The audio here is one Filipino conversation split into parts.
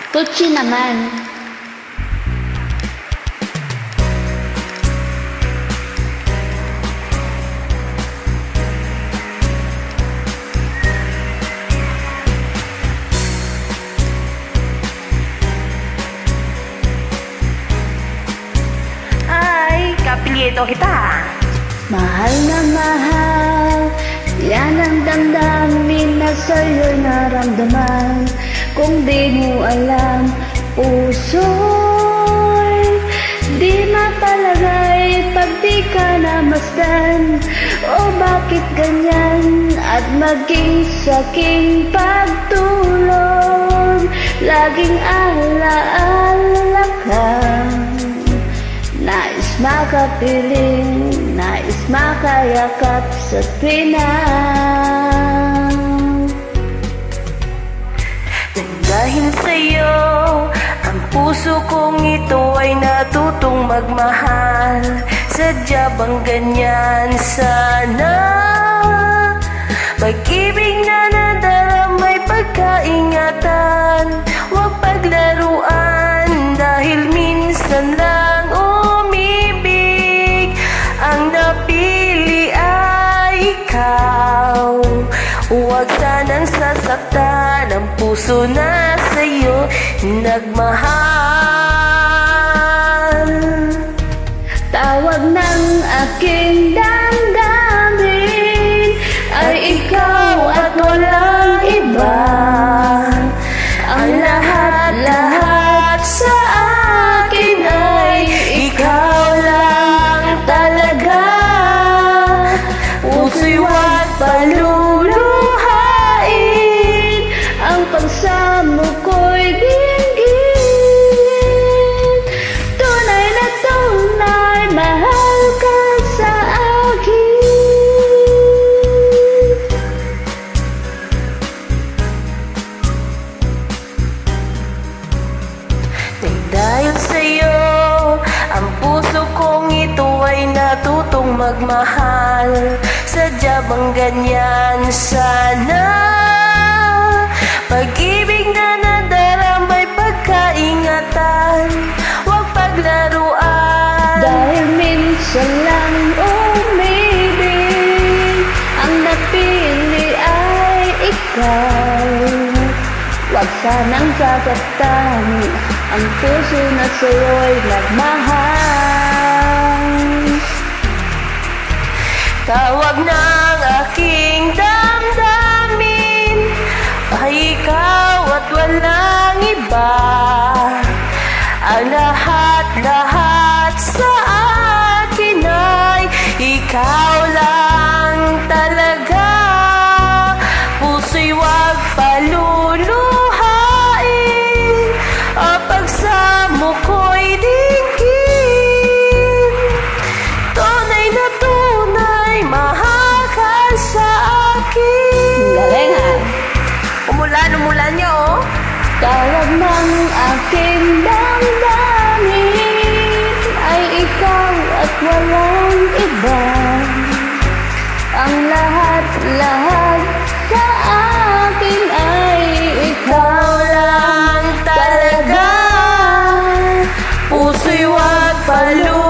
Tutsi naman. Ay, kapilyeto kita. Mahal na mahal, yan ang damdamin na sa'yo'y naramdaman. Kung di mo alam, puso'y di mapalagay pag di ka namasdan. O bakit ganyan? At maging saking pagtulog, laging alaala ka. Nais makapiling, nais makayakap sa pinang. Dahil sa'yo, ang puso kong ito ay natutong magmahal. Sadya bang ganyan sana? Pag-ibig na nadaramay pagkaingatan, huwag paglaruan dahil minsan lang umibig. Ang napili ay ikaw, huwag sanang sasaktan ang puso na sa'yo nagmahal. Tawag ng aking damdamin ay ikaw at walang iba. Ang lahat-lahat sa akin ay ikaw lang talaga. Puso'y huwag paluluhain, ang pagsamo ko'y dinggin. Tunay na tunay, mahal ka sa akin. Dahil sa'yo, ang puso kong ito ay natutong magmahal. Sadya bang ganyan sana? Pag-ibig na nadaramay pagkaingatan, huwag paglaruan. Dahil minsan lang umibig, ang napili ay ikaw. Huwag sanang sasaktan ang puso na sa'yo'y nagmahal. Tawag ng aking damdamin ay ikaw at walang iba. Ang lahat-lahat sa akin ay ikaw lang talaga. Puso'y huwag paluluhain, ang pagsamo ko'y dinggin. Tunay na tunay, mahal ka sa akin. Galing ha? Umulan niya oh. Tawag ng aking damdamin ay ikaw at walang iba. Ang lahat-lahat sa akin ay ikaw lang talaga. Puso'y huwag paluluhain,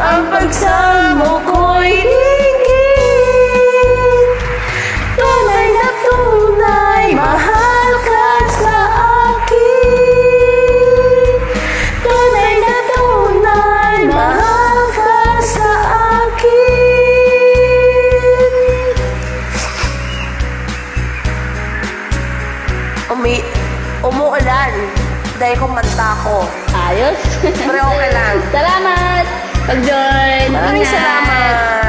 ang pagsamo ko'y dinggin. Tunay na tunay, mahal ka sa akin. Tunay na tunay, mahal ka sa akin. Umuulan dahil kumanta ko. Ayos? Pero okay lang. Salamat! Pag-join! Maraming Ingat! salamat.